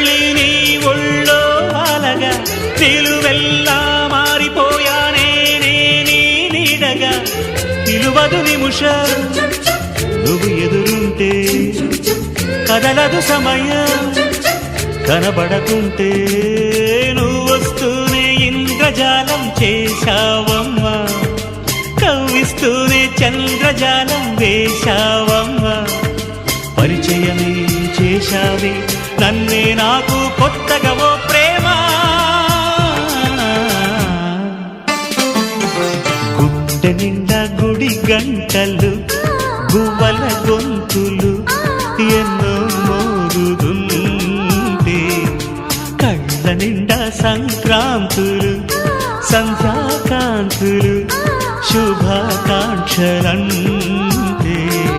తుళ్ళి నీ ఒళ్ళో అలగా నిలువెల్లా మారిపోయానే నీ నీడగా నిలువదు నిమిషం నువ్వు ఎదురుంటే కదలదు సమయం కనబడకుంటే నువ్వు వస్తూనే ఇంద్రజాలం చేశావమ్మా కవ్విస్తూనే చంద్రజాలం వేశావమ్మా పరిచయమే చేశావే నన్నే నాకు కొత్తగా ఓ ప్రేమ గుండె నిండా గుడి గంటలు